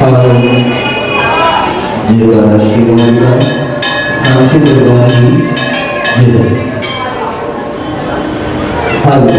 और जिनका शिरोमणि सांख्य दरबार की जय। हेलो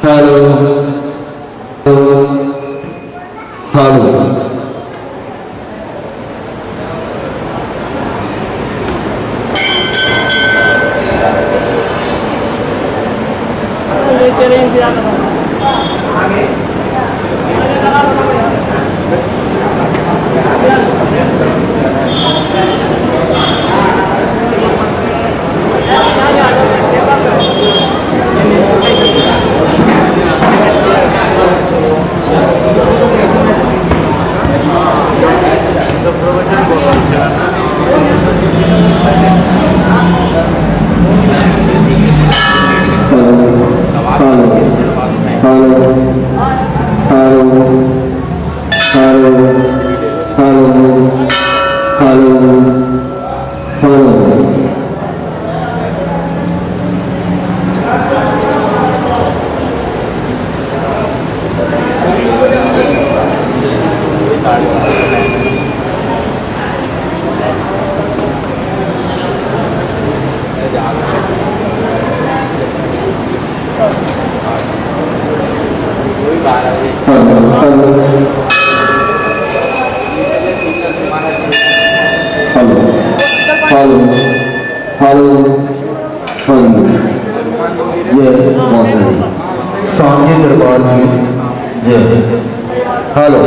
हेलो हेलो सांख्य दरबार की जय। हेलो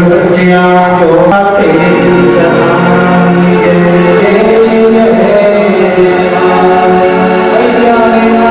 सच्चिया जो तेरी समानी जय जय जय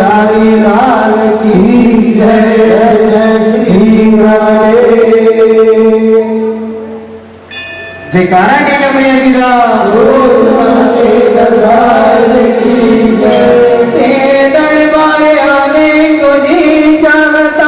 हरि लाल की जय, जय श्री राधे। जयकारा के मैया साचे दरबार की जय। तेरे दरबार आने को जी चाहता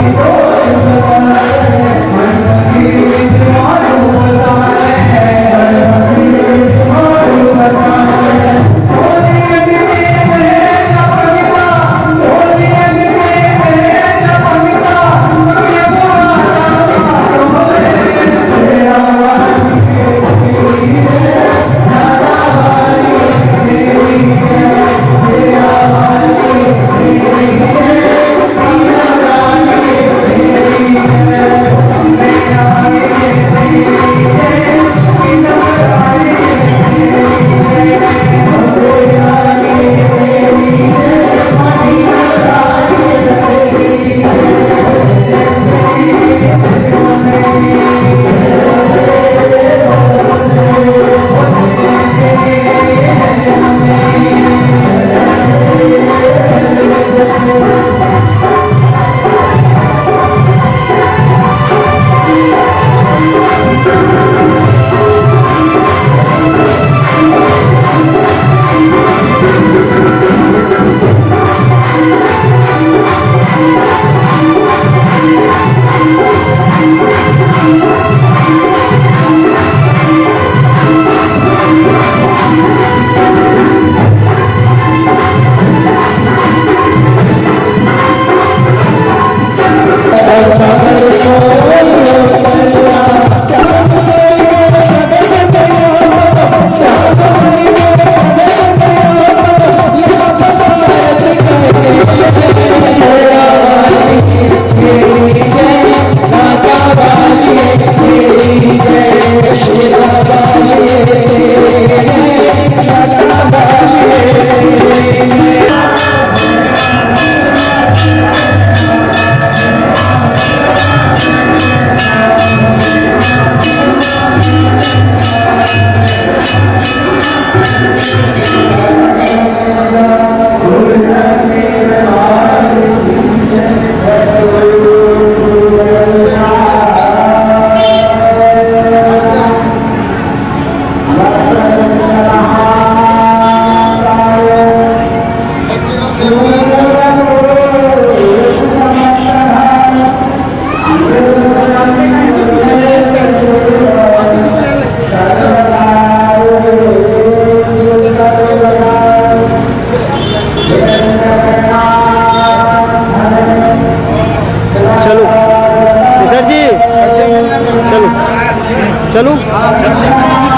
चलो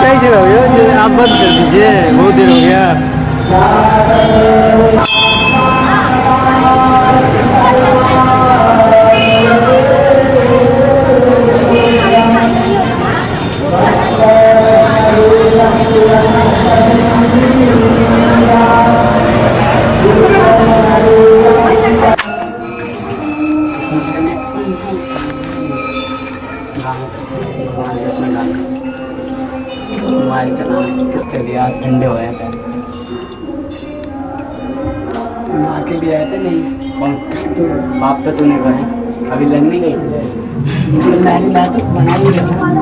कैसे हो गया, आप बंद कर दीजिए, बहुत देर हो गया। मोबाइल चलाना किसके दिया, ठंडे हो जाते हैं। आके भी आए थे नहीं कौन बाप तो तूने करे अभी लग नहीं गई, मैं तो बना ही रहा।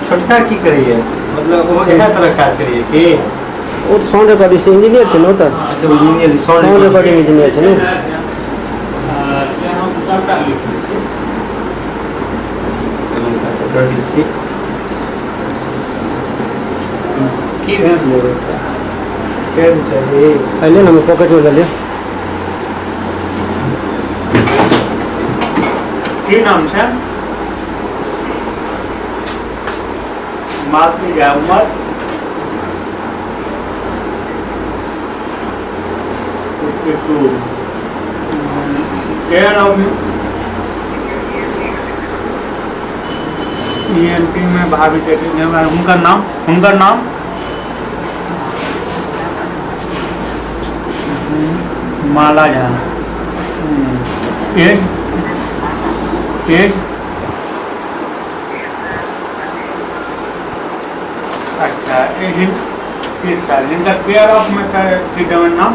छोटका की करिए, मतलब वो यहाँ तरह काज करिए कि वो तो साउंड रिकॉर्डिंग इंजीनियर छे न। तो अच्छा इंजीनियर साउंड रिकॉर्डिंग इंजीनियर छे न। सबटा लिख लीजिए की भेज लेबै पेन चाहिए पहले ना पॉकेट में डालिए की नाम है मातृ या उम्र EMP में भाभी उनका नाम माला झा एज अच्छा इनका केयर ऑफ में की देवन नाम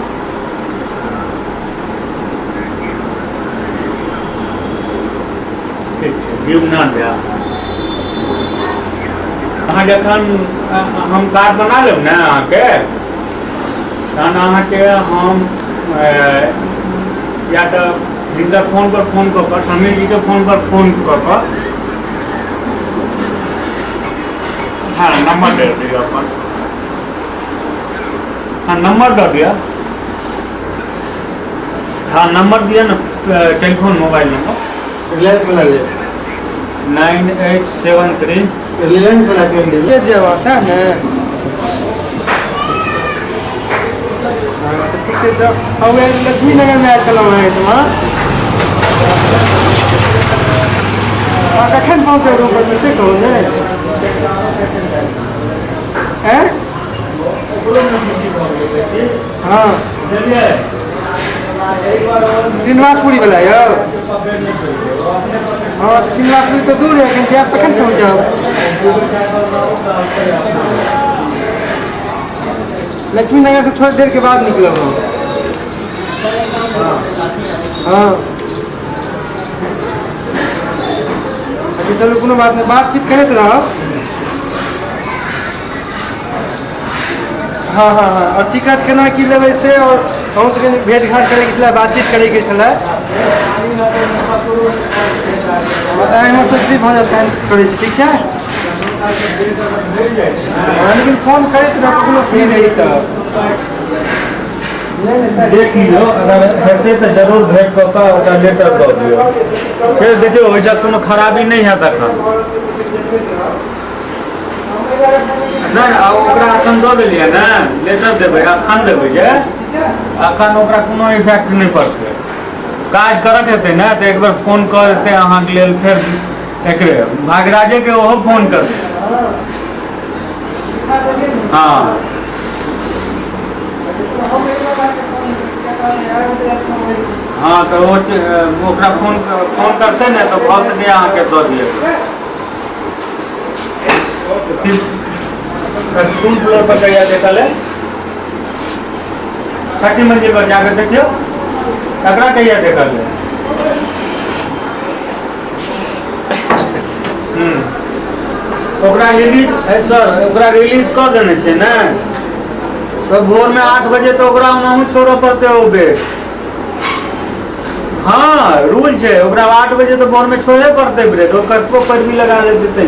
अहाँ जखन हम कार्ड बना लेब ने अहाँके तहन अहाँके हम या तो जिनका फोन कऽ कऽ समीर जी के फोन कऽ कऽ हाँ नंबर दे दिया अपन हाँ नंबर दे दिया हाँ नंबर दिया ना टेलीफोन मोबाइल नंबर रिलायंस वाला ले 9873 रिलायंस वाला पेन दे ये जब आता है ठीक से जब अब लक्ष्मी नगर में चला हुआ है तुम्हारा कखन पहुँचे रूम पर से कौन है हैं हाँ श्रीनिवासपुरी वाला है हाँ तो श्रीनिवासपुरी तो दूर है कहीं आप तक पहुँचाओ लक्ष्मी नगर से थोड़ी देर के बाद निकलो हो हाँ अच्छा चलो कोनो बात नहीं बातचीत करे तो रहो हाँ हाँ हाँ और टिकट केना की लेबै से और कहूँ से भेंट घाट करैके छलै बातचीत करैके छलै बताए हमर तो फ्री भऽ जाता है करै छी ठीक है लेकिन फोन करैत रह कखनो फ्री रही तऽ देख लियो अगर हेतै तऽ जरूर भेंट कऽ कऽ ओकरा लेटर दऽ दियौ फेर देखियौ ओहिसँ कोनो खराबी नहि हैत एखन नहीं ओकरा एखन दऽ देलियै ने लेटर देबै एखन देबै जे एखन ओकरा कोनो इफेक्ट नहीं पड़तै काज करक हेतै ने तऽ एक बेर फोन कऽ देतै अहाँके लेल फेर एकरे भागराजे के ओहो फोन करतै हाँ हाँ तो ओकरा फोन करते ने तो भऽ सकै अहाँके दऽ दिए कौन फ्लोर पर कहिया देखल है छठी मंजिल पर जाकर देखियो एकरा कहिया देखल है ओकरा रिलीज सर ओकरा रिलीज कऽ देने छै ने तो भोर में 8 बजे तो ओकरा ओनाहू छोड़ऽ पड़तै ओ बेड हाँ रूल छै ओकरा 8 बजे तो भोर में छोड़े पड़तै ब्रेड ओ कतबो पैरवी लगा देतै